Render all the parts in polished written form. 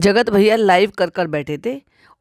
जगत भैया लाइव कर कर बैठे थे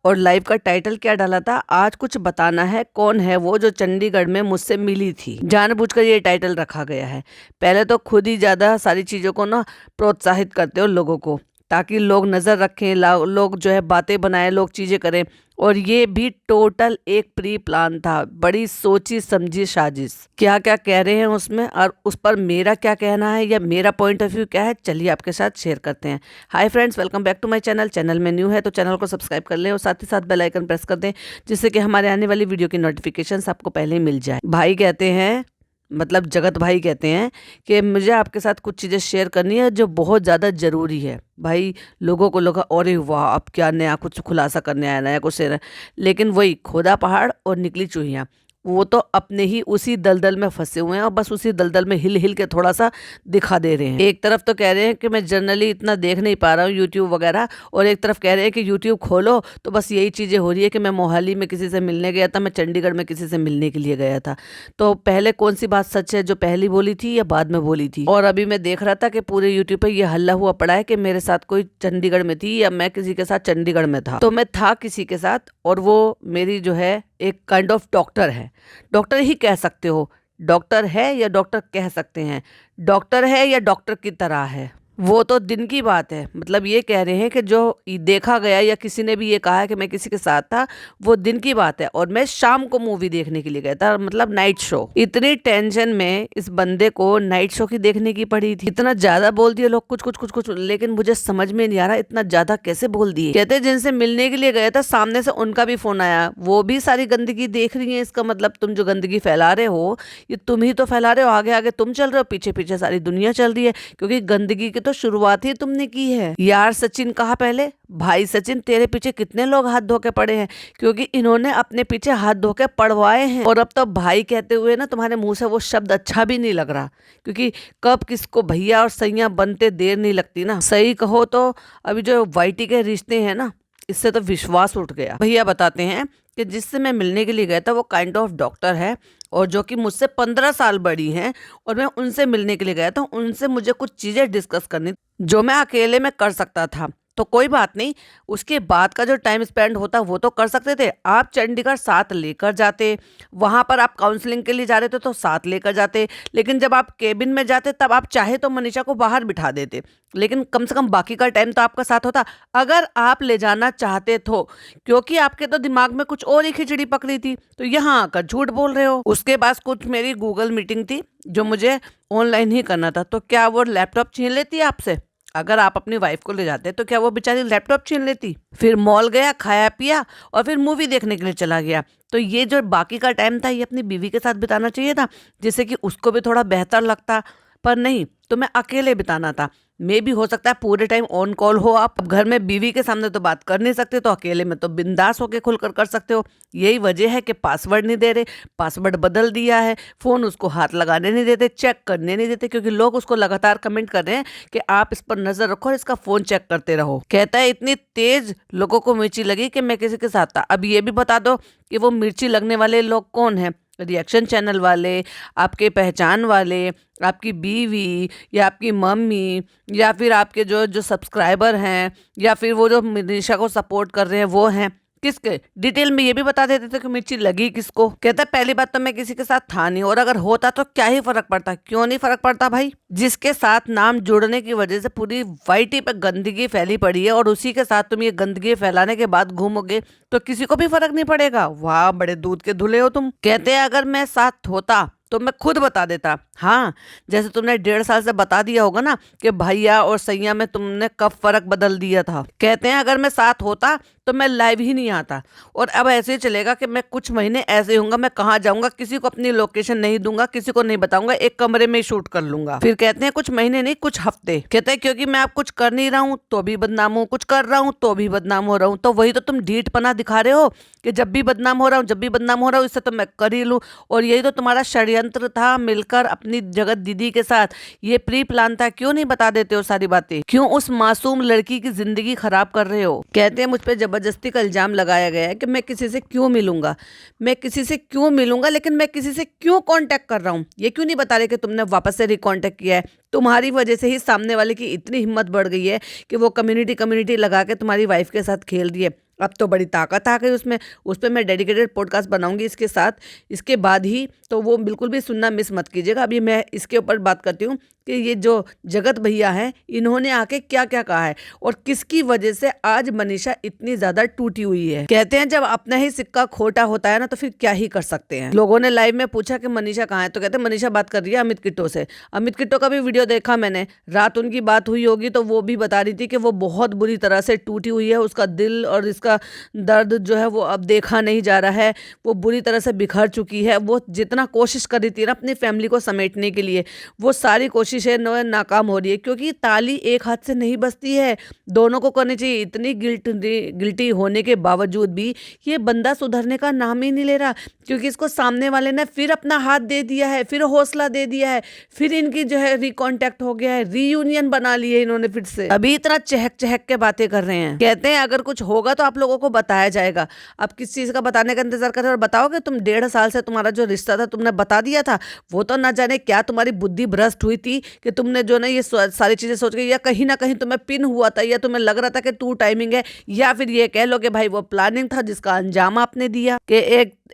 और लाइव का टाइटल क्या डाला था, आज कुछ बताना है कौन है वो जो चंडीगढ़ में मुझसे मिली थी। जानबूझकर ये टाइटल रखा गया है। पहले तो खुद ही ज्यादा सारी चीजों को ना प्रोत्साहित करते हो लोगों को, ताकि लोग नजर रखें, लोग जो है बातें बनाएं, लोग चीजें करें। और ये भी टोटल एक प्री प्लान था, बड़ी सोची समझी साजिश। क्या क्या कह रहे हैं उसमें और उस पर मेरा क्या कहना है या मेरा पॉइंट ऑफ व्यू क्या है, चलिए आपके साथ शेयर करते हैं। Hi friends, welcome back to my channel. Channel में न्यू है तो चैनल को सब्सक्राइब कर लें और साथ ही साथ बेल आइकन प्रेस कर दें, जिससे कि हमारे आने वाली वीडियो की नोटिफिकेशन आपको पहले ही मिल जाए। भाई कहते हैं, मतलब जगत भाई कहते हैं कि मुझे आपके साथ कुछ चीज़ें शेयर करनी है जो बहुत ज़्यादा ज़रूरी है। भाई लोगों को लगा अरे वाह, अब क्या नया कुछ खुलासा करने आया, नया कुछ शेयर है। लेकिन वही खोदा पहाड़ और निकली चूहियाँ, वो तो अपने ही उसी दलदल में फंसे हुए हैं और बस उसी दलदल में हिल हिल के थोड़ा सा दिखा दे रहे हैं। एक तरफ तो कह रहे हैं कि मैं जनरली इतना देख नहीं पा रहा हूँ यूट्यूब वगैरह, और एक तरफ कह रहे हैं कि यूट्यूब खोलो तो बस यही चीज़ें हो रही है कि मैं मोहाली में किसी से मिलने गया था, मैं चंडीगढ़ में किसी से मिलने के लिए गया था। तो पहले कौन सी बात सच है, जो पहली बोली थी या बाद में बोली थी? और अभी मैं देख रहा था कि पूरे यूट्यूब पे ये हल्ला हुआ पड़ा है कि मेरे साथ कोई चंडीगढ़ में थी या मैं किसी के साथ चंडीगढ़ में था। तो मैं था किसी के साथ, और वो मेरी जो है एक काइंड ऑफ डॉक्टर है। डॉक्टर ही कह सकते हो, डॉक्टर है या डॉक्टर कह सकते हैं, डॉक्टर है या डॉक्टर की तरह है, वो तो दिन की बात है। मतलब ये कह रहे हैं कि जो देखा गया या किसी ने भी ये कहा है कि मैं किसी के साथ था, वो दिन की बात है। और मैं शाम को मूवी देखने के लिए गया था, मतलब नाइट शो। इतनी टेंशन में इस बंदे को नाइट शो की देखने की पड़ी थी। इतना ज्यादा बोल दिए लोग, कुछ कुछ कुछ कुछ, लेकिन मुझे समझ में नहीं आ रहा इतना ज्यादा कैसे बोल दिए। कहते जिनसे मिलने के लिए गया था सामने से उनका भी फोन आया, वो भी सारी गंदगी देख रही है। इसका मतलब तुम जो गंदगी फैला रहे हो ये तुम ही तो फैला रहे हो, आगे आगे तुम चल रहे हो, पीछे पीछे सारी दुनिया चल रही है, क्योंकि गंदगी की तो शुरुआत ही तुमने की है। यार सचिन कहा पहले, भाई सचिन तेरे पीछे कितने लोग हाथ धो के पड़े हैं, क्योंकि इन्होंने अपने पीछे हाथ धो के पड़वाए हैं। और अब तो भाई कहते हुए ना तुम्हारे मुंह से वो शब्द अच्छा भी नहीं लग रहा, क्योंकि कब किसको भैया और सैया बनते देर नहीं लगती ना। सही कहो तो अभी जो वाईटी के रिश्ते हैं ना, इससे तो विश्वास उठ गया। भैया बताते हैं कि जिससे मैं मिलने के लिए गया था वो काइंड ऑफ डॉक्टर है, और जो कि मुझसे 15 साल बड़ी हैं, और मैं उनसे मिलने के लिए गया था। उनसे मुझे कुछ चीज़ें डिस्कस करनी जो मैं अकेले में कर सकता था, तो कोई बात नहीं, उसके बाद का जो टाइम स्पेंड होता वो तो कर सकते थे। आप चंडीगढ़ साथ लेकर जाते, वहाँ पर आप काउंसलिंग के लिए जा रहे थे तो साथ लेकर जाते, लेकिन जब आप केबिन में जाते तब आप चाहे तो मनीषा को बाहर बिठा देते, लेकिन कम से कम बाकी का टाइम तो आपका साथ होता, अगर आप ले जाना चाहते तो। क्योंकि आपके तो दिमाग में कुछ और ही खिचड़ी पकड़ी थी, तो यहाँ आकर झूठ बोल रहे हो। उसके बाद कुछ मेरी गूगल मीटिंग थी जो मुझे ऑनलाइन ही करना था, तो क्या वो लैपटॉप छीन लेती आपसे? अगर आप अपनी वाइफ को ले जाते तो क्या वो बेचारी लैपटॉप छीन लेती? फिर मॉल गया, खाया पिया और फिर मूवी देखने के लिए चला गया। तो ये जो बाकी का टाइम था ये अपनी बीवी के साथ बिताना चाहिए था, जिससे कि उसको भी थोड़ा बेहतर लगता, पर नहीं, तो मैं अकेले बिताना था। मे भी हो सकता है पूरे टाइम ऑन कॉल हो आप। अब घर में बीवी के सामने तो बात कर नहीं सकते, तो अकेले में तो बिंदास होके खुलकर कर सकते हो। यही वजह है कि पासवर्ड नहीं दे रहे, पासवर्ड बदल दिया है, फोन उसको हाथ लगाने नहीं देते, चेक करने नहीं देते, क्योंकि लोग उसको लगातार कमेंट कर रहे हैं कि आप इस पर नजर रखो और इसका फोन चेक करते रहो। कहता है इतनी तेज लोगों को मिर्ची लगी कि मैं किसी के साथ था। अब ये भी बता दो कि वो मिर्ची लगने वाले लोग कौन है? रिएक्शन चैनल वाले, आपके पहचान वाले, आपकी बीवी या आपकी मम्मी, या फिर आपके जो जो सब्सक्राइबर हैं, या फिर वो जो मनीषा को सपोर्ट कर रहे हैं वो हैं? किसके? डिटेल में ये भी बता देते थे कि मिर्ची लगी किसको। कहता है पहली बात तो मैं किसी के साथ था नहीं, और अगर होता तो क्या ही फर्क पड़ता? क्यों नहीं फर्क पड़ता भाई? जिसके साथ नाम जुड़ने की वजह से पूरी वाईटी पे गंदगी फैली पड़ी है, और उसी के साथ तुम ये गंदगी फैलाने के बाद घूमोगे तो किसी को भी फर्क नहीं पड़ेगा। वाह, बड़े दूध के धुले हो तुम। कहते हैं अगर मैं साथ होता तो मैं खुद बता देता। हाँ, जैसे तुमने 1.5 साल से बता दिया होगा ना कि भैया और सैया में तुमने कब फर्क बदल दिया था। कहते हैं अगर मैं साथ होता तो मैं लाइव ही नहीं आता, और अब ऐसे ही चलेगा कि मैं कुछ महीने ऐसे होऊंगा, मैं कहाँ जाऊंगा किसी को अपनी लोकेशन नहीं दूंगा, किसी को नहीं बताऊंगा, एक कमरे में शूट कर लूंगा। फिर कहते हैं कुछ महीने नहीं कुछ हफ्ते। कहते हैं क्योंकि मैं आप कुछ कर नहीं रहा हूँ तो भी बदनाम हूँ, कुछ कर रहा हूँ तो भी बदनाम हो रहा हूँ। तो वही तो तुम ढीठपना दिखा रहे हो कि जब भी बदनाम हो रहा हूँ, जब भी बदनाम हो रहा हूँ, इससे तो मैं कर ही लूँ। और यही तो तुम्हारा षड्यंत्र था, मिलकर अपने अपनी जगत दीदी के साथ ये प्री प्लान था, क्यों नहीं बता देते हो सारी बातें? क्यों उस मासूम लड़की की जिंदगी खराब कर रहे हो? कहते हैं मुझ पे जबरदस्ती का इल्जाम लगाया गया है कि मैं किसी से क्यों मिलूंगा, मैं किसी से क्यों मिलूंगा, लेकिन मैं किसी से क्यों कांटेक्ट कर रहा हूँ ये क्यों नहीं बता रहे कि तुमने वापस से रिकॉन्टेक्ट किया है। तुम्हारी वजह से ही सामने वाले की इतनी हिम्मत बढ़ गई है कि वो कम्युनिटी लगा के तुम्हारी वाइफ के साथ खेल दिए। अब तो बड़ी ताकत आ गई उसमें। उस पर मैं डेडिकेटेड पॉडकास्ट बनाऊंगी इसके साथ, इसके बाद ही, तो वो बिल्कुल भी सुनना मिस मत कीजिएगा। अभी मैं इसके ऊपर बात करती हूँ कि ये जो जगत भैया हैं इन्होंने आके क्या क्या कहा है और किसकी वजह से आज मनीषा इतनी ज्यादा टूटी हुई है। कहते हैं जब अपना ही सिक्का खोटा होता है ना तो फिर क्या ही कर सकते हैं। लोगों ने लाइव में पूछा कि मनीषा कहाँ है, तो कहते हैं मनीषा बात कर रही है अमित किट्टो से। अमित किट्टो का भी वीडियो देखा मैंने, रात उनकी बात हुई होगी तो वो भी बता रही थी कि वो बहुत बुरी तरह से टूटी हुई है, उसका दिल और इसका दर्द जो है वो अब देखा नहीं जा रहा है, वो बुरी तरह से बिखर चुकी है। वो जितना कोशिश कर रही थी ना अपनी फैमिली को समेटने के लिए, वो सारी कोशिशें नाकाम हो रही है, क्योंकि ताली एक हाथ से नहीं बजती है, दोनों को करनी चाहिए। इतनी गिल्टी होने के बावजूद भी ये बंदा सुधरने का नाम ही नहीं ले रहा, क्योंकि इसको सामने वाले ने फिर अपना हाथ दे दिया है, फिर हौसला दे दिया है, फिर इनकी जो है रिकॉन्टेक्ट हो गया है, रीयूनियन बना ली है इन्होंने फिर से। अभी इतना चहक चहक के बातें कर रहे हैं। कहते हैं अगर कुछ होगा तो आप लोगों को बताया जाएगा। अब किस चीज का बताने का इंतजार कर रहे हो? और बताओगे तुम 1.5 साल से तुम्हारा जो रिश्ता था तुमने बता दिया था, वो तो ना जाने क्या तुम्हारी बुद्धि भ्रष्ट हुई थी कि तुमने जो ना ये सारी चीजें सोच के, या कहीं ना कहीं तुम्हें पिन हुआ था, या तुम्हें लग रहा था कि टू टाइमिंग है, या फिर ये कह लो कि भाई वो प्लानिंग था जिसका अंजाम आपने दिया कि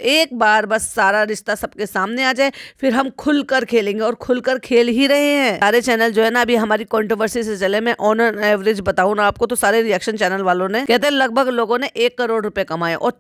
एक बार बस सारा रिश्ता सबके सामने आ जाए, फिर हम खुलकर खेलेंगे। और खुलकर खेल ही रहे हैं। सारे चैनल जो है ना अभी हमारी कंट्रोवर्सी से चले। मैं ऑन एन एवरेज बताऊं ना आपको तो सारे रिएक्शन चैनल वालों ने, कहते हैं लगभग लोगों ने 1 करोड़ रुपए कमाए, और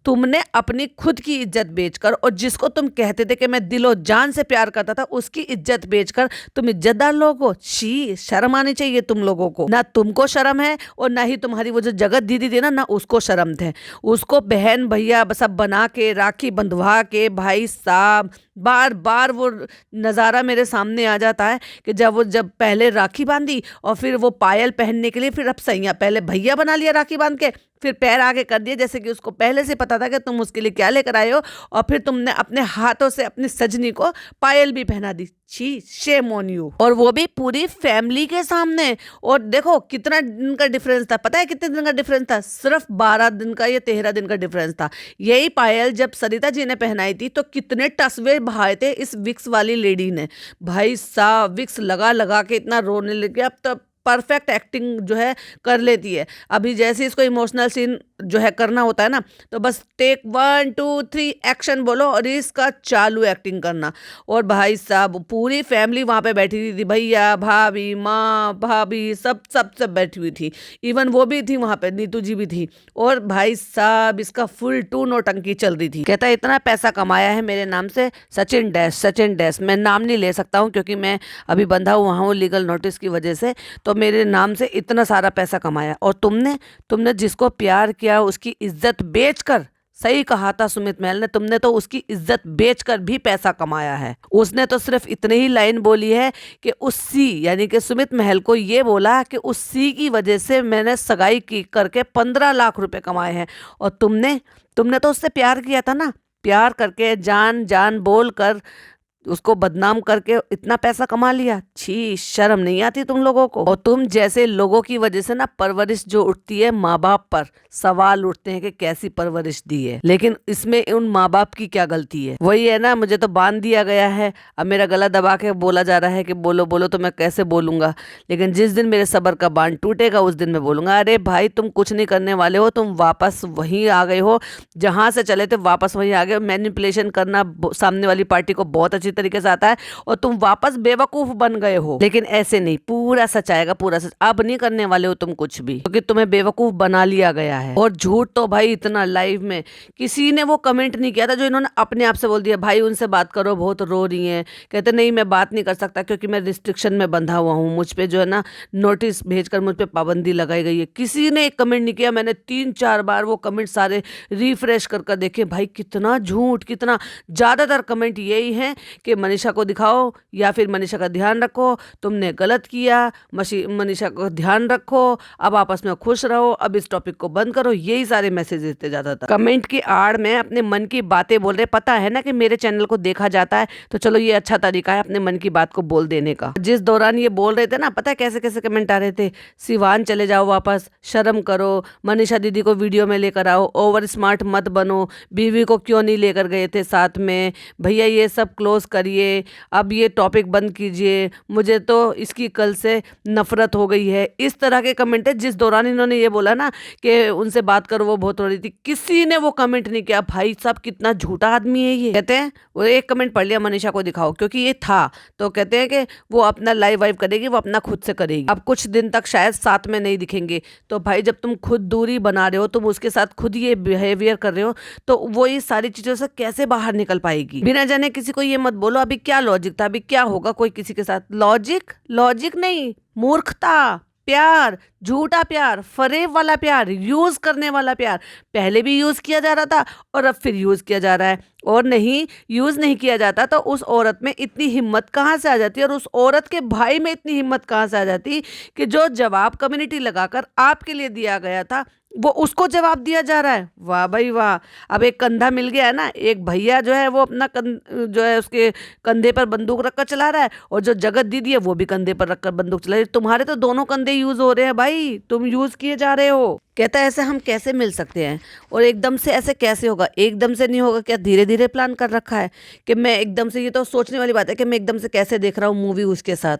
तुमने अपनी खुद की इज्जत बेचकर, और जिसको तुम कहते थे कि मैं दिलो जान से प्यार करता था, उसकी इज्जत बेचकर तुम इज्जतदार लोग हो। शी, शर्म आनी चाहिए तुम लोगों को। ना तुमको शर्म है और ना ही तुम्हारी वो जो जगत दीदी थी ना उसको शर्म थे। उसको बहन भैया सब बना के, राखी बंधवा के, भाई साहब बार बार वो नज़ारा मेरे सामने आ जाता है कि जब पहले राखी बांधी और फिर वो पायल पहनने के लिए, फिर अब सैया, पहले भैया बना लिया राखी बांध के, फिर पैर आगे कर दिए, जैसे कि उसको पहले से पता था कि तुम उसके लिए क्या लेकर आए हो, और फिर तुमने अपने हाथों से अपनी सजनी को पायल भी पहना दी। छी, शेम ऑन यू। और वो भी पूरी फैमिली के सामने। और देखो कितना दिन का डिफरेंस था, पता है कितने दिन का डिफरेंस था? सिर्फ 12 दिन का या 13 दिन का डिफरेंस था। यही पायल जब सरिता जी ने पहनाई थी तो कितने टसवे बहाए थे इस विक्स वाली लेडी ने। भाई साहब विक्स लगा लगा के इतना रोने लगे। अब तो परफेक्ट एक्टिंग जो है कर लेती है। अभी जैसे इसको इमोशनल सीन जो है करना होता है ना, तो बस टेक 1 2 3 एक्शन बोलो और इसका चालू एक्टिंग करना। और भाई साहब पूरी फैमिली वहाँ पे बैठी हुई थी, भैया भाभी माँ भाभी सब बैठी हुई थी। इवन वो भी थी वहाँ पे, नीतू जी भी थी। और भाई साहब इसका फुल टू नौटंकी चल रही थी। कहता है इतना पैसा कमाया है मेरे नाम से सचिन डैश। मैं नाम नहीं ले सकता हूँ क्योंकि मैं अभी बंधा हुआ हूँ लीगल नोटिस की वजह से, तो मेरे नाम से इतना सारा पैसा कमाया। और तुमने जिसको प्यार किया उसकी इज्जत बेचकर, सही कहा था सुमित महल ने, तुमने तो उसकी इज्जत बेचकर भी पैसा कमाया है। उसने तो सिर्फ इतनी ही लाइन बोली है कि उसी यानी कि सुमित महल को ये बोला कि उसी की वजह से मैंने सगाई की करके 15 लाख रुपए कमाए हैं। और तुमने तो उससे प्यार किया था ना, प्यार करके जान बोल कर उसको बदनाम करके इतना पैसा कमा लिया। छी, शर्म नहीं आती तुम लोगों को? और तुम जैसे लोगों की वजह से ना परवरिश जो उठती है माँ बाप पर, सवाल उठते हैं कि कैसी परवरिश दी है। लेकिन इसमें उन माँ बाप की क्या गलती है? वही है ना, मुझे तो बांध दिया गया है, अब मेरा गला दबा के बोला जा रहा है कि बोलो तो मैं कैसे बोलूंगा। लेकिन जिस दिन मेरे सब्र का बांध टूटेगा उस दिन मैं बोलूंगा, अरे भाई तुम कुछ नहीं करने वाले हो, तुम वापस वहीं आ गए हो जहां से चले थे, वापस वहीं आ गए। मैनिपुलेशन करना सामने वाली पार्टी को बहुत अच्छी तरीके से आता है और तुम वापस बेवकूफ बन गए हो। लेकिन ऐसे नहीं, पूरा सच आएगा, पूरा सच। अब नहीं करने वाले हो तुम कुछ भी, क्योंकि तुम्हें बेवकूफ बना लिया गया है। और झूठ तो भाई इतना, लाइव में किसी ने वो कमेंट नहीं किया था जो इन्होंने अपने आप से बोल दिया, भाई उनसे बात करो बहुत रो रही हैं। कहते नहीं मैं बात नहीं कर सकता क्योंकि मैं रिस्ट्रिक्शन में बंधा हुआ हूँ, मुझ पे जो है ना नोटिस भेजकर मुझ पे पाबंदी लगाई गई है। किसी ने एक कमेंट नहीं किया। मैंने 3-4 बार वो कमेंट सारे रिफ्रेश कर देखे। भाई कितना झूठ, कितना। ज्यादातर कमेंट यही है कि मनीषा को दिखाओ या फिर मनीषा का ध्यान रखो, तुमने गलत किया, मनीषा को ध्यान रखो, अब आपस में खुश रहो, अब इस टॉपिक को बंद करो, यही सारे मैसेज देते ज्यादातर। कमेंट की आड़ में अपने मन की बातें बोल रहे। पता है ना कि मेरे चैनल को देखा जाता है, तो चलो ये अच्छा तरीका है अपने मन की बात को बोल देने का। जिस दौरान ये बोल रहे थे ना, पता है कैसे कैसे कमेंट आ रहे थे, सिवान चले जाओ वापस, शर्म करो, मनीषा दीदी को वीडियो में लेकर आओ, ओवर स्मार्ट मत बनो, बीवी को क्यों नहीं लेकर गए थे साथ में, भैया ये सब क्लोज करिए, अब ये टॉपिक बंद कीजिए, मुझे तो इसकी कल से नफरत हो गई है। इस तरह के कमेंट है। जिस दौरान इन्होंने ये बोला ना कि उनसे बात करो, वो बहुत हो रही थी, किसी ने वो कमेंट नहीं किया। भाई साहब कितना झूठा आदमी है ये। कहते हैं वो एक कमेंट पढ़ लिया, मनीषा को दिखाओ, क्योंकि ये था, तो कहते हैं कि वो अपना लाइव वाइव करेगी, वो अपना खुद से करेगी। अब कुछ दिन तक शायद साथ में नहीं दिखेंगे, तो भाई जब तुम खुद दूरी बना रहे हो, तुम उसके साथ खुद ये बिहेवियर कर रहे हो, तो वो ये सारी चीजों से कैसे बाहर निकल पाएगी। बिना जाने किसी को ये मत बोलो अभी क्या लॉजिक था, अभी क्या होगा कोई किसी के साथ। लॉजिक नहीं, मूर्खता, प्यार, झूठा प्यार, फरेब वाला प्यार, यूज करने वाला प्यार। पहले भी यूज किया जा रहा था और अब फिर यूज किया जा रहा है। और नहीं, यूज नहीं किया जाता तो उस औरत में इतनी हिम्मत कहाँ से आ जाती, और उस औरत के भाई में इतनी हिम्मत कहाँ से आ जाती कि जो जवाब कम्युनिटी लगाकर आपके लिए दिया गया था, वो उसको जवाब दिया जा रहा है। वाह भाई वाह। अब एक कंधा मिल गया है ना, एक भैया जो है वो अपना जो है उसके कंधे पर बंदूक रखकर चला रहा है, और जो जगत दीदी है वो भी कंधे पर रखकर बंदूक चला रही है। तुम्हारे तो दोनों कंधे यूज हो रहे हैं भाई, तुम यूज किए जा रहे हो। कहता है ऐसे हम कैसे मिल सकते हैं, और एकदम से ऐसे कैसे होगा। एकदम से नहीं होगा, क्या धीरे धीरे प्लान कर रखा है कि मैं एकदम से, ये तो सोचने वाली बात है कि मैं एकदम से कैसे देख रहा हूँ मूवी उसके साथ।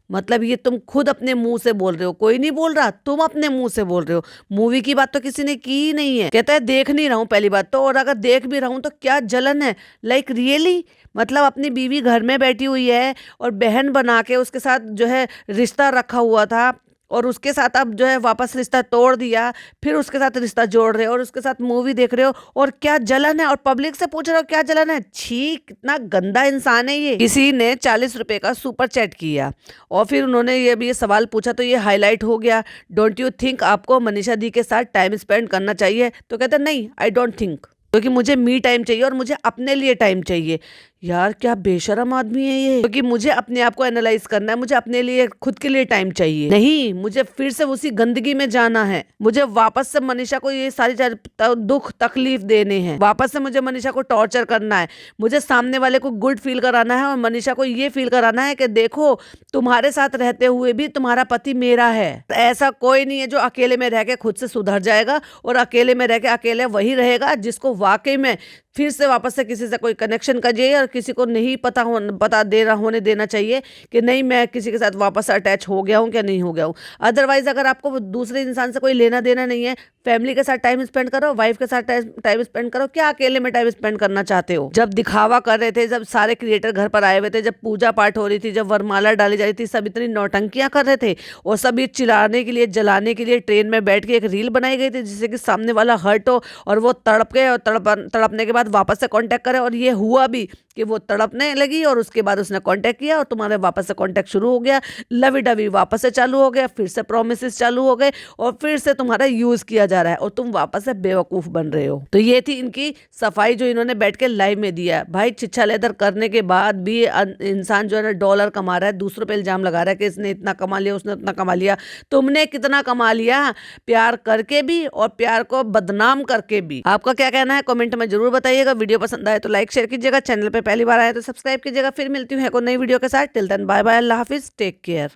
मतलब ये तुम खुद अपने मुंह से बोल रहे हो, कोई नहीं बोल रहा, तुम अपने मुंह से बोल रहे हो। मूवी की बात तो किसी ने की ही नहीं है। कहता है देख नहीं रहा हूँ पहली बात तो, और अगर देख भी रहा हूँ तो क्या जलन है, लाइक रियली। मतलब अपनी बीवी घर में बैठी हुई है और बहन बना के उसके साथ जो है रिश्ता रखा हुआ था, और उसके साथ अब जो है वापस रिश्ता तोड़ दिया, फिर उसके साथ रिश्ता जोड़ रहे हो और उसके साथ मूवी देख रहे हो, और क्या जलन है, और पब्लिक से पूछ रहे हो क्या जलन है। छी, कितना गंदा इंसान है ये। किसी ने 40 रुपए का सुपर चैट किया और फिर उन्होंने ये भी सवाल पूछा, तो ये हाईलाइट हो गया, डोंट यू थिंक आपको मनीषा दी के साथ टाइम स्पेंड करना चाहिए। तो कहते नहीं, आई डोंट थिंक, क्योंकि मुझे मी टाइम चाहिए और मुझे अपने लिए टाइम चाहिए। यार क्या बेशरम आदमी है ये, क्योंकि मुझे अपने आप को एनालाइज करना है, मुझे अपने लिए खुद के लिए टाइम चाहिए। नहीं, मुझे फिर से उसी गंदगी में जाना है, मुझे वापस से मनीषा को ये सारी दुख तकलीफ देने हैं, वापस से मुझे मनीषा को टॉर्चर करना है, मुझे सामने वाले को गुड फील कराना है और मनीषा को ये फील कराना है कि देखो तुम्हारे साथ रहते हुए भी तुम्हारा पति मेरा है। ऐसा कोई नहीं है जो अकेले में रह के खुद से सुधर जाएगा और अकेले में रह के अकेले वही रहेगा जिसको वाकई में फिर से वापस से किसी से कोई कनेक्शन करिए, और किसी को नहीं पता होने देना चाहिए कि नहीं मैं किसी के साथ वापस अटैच हो गया हूँ क्या नहीं हो गया हूँ। अदरवाइज अगर आपको दूसरे इंसान से कोई लेना देना नहीं है, फैमिली के साथ टाइम स्पेंड करो, वाइफ के साथ टाइम स्पेंड करो, क्या अकेले में टाइम स्पेंड करना चाहते हो। जब दिखावा कर रहे थे, जब सारे क्रिएटर घर पर आए हुए थे, जब पूजा पाठ हो रही थी, जब वरमाला डाली जा रही थी, सब इतनी नौटंकियां कर रहे थे, और सब ये चिल्लाने के लिए जलाने के लिए ट्रेन में बैठ के एक रील बनाई गई थी जिससे कि सामने वाला हर्ट हो और वो तड़प के, और तड़पने के बाद वापस से कांटेक्ट करे। और ये हुआ भी कि वो तड़पने लगी और उसके बाद उसने कांटेक्ट किया और तुम्हारे वापस से कांटेक्ट शुरू हो गया, लवी डवी वापस से चालू हो गया, फिर से प्रोमिसेस चालू हो गए और फिर से तुम्हारा यूज किया जा रहा है और तुम वापस से बेवकूफ बन रहे हो। तो ये थी इनकी सफाई जो इन्होंने बैठ के लाइव में दिया। भाई छिछा लेदर करने के बाद भी इंसान जो है ना डॉलर कमा रहा है, दूसरों पे इल्जाम लगा रहा है कि इसने इतना कमा लिया, उसने उतना कमा लिया। तुमने कितना कमा लिया, प्यार करके भी और प्यार को बदनाम करके भी। आपका क्या कहना है कमेंट में जरूर बताइएगा। वीडियो पसंद आए तो लाइक शेयर कीजिएगा, चैनल पे पहली बार आए तो सब्सक्राइब कीजिएगा। फिर मिलती हूँ एक और नई वीडियो के साथ। टिल देन बाय बाय, अल्लाह हाफिज, टेक केयर।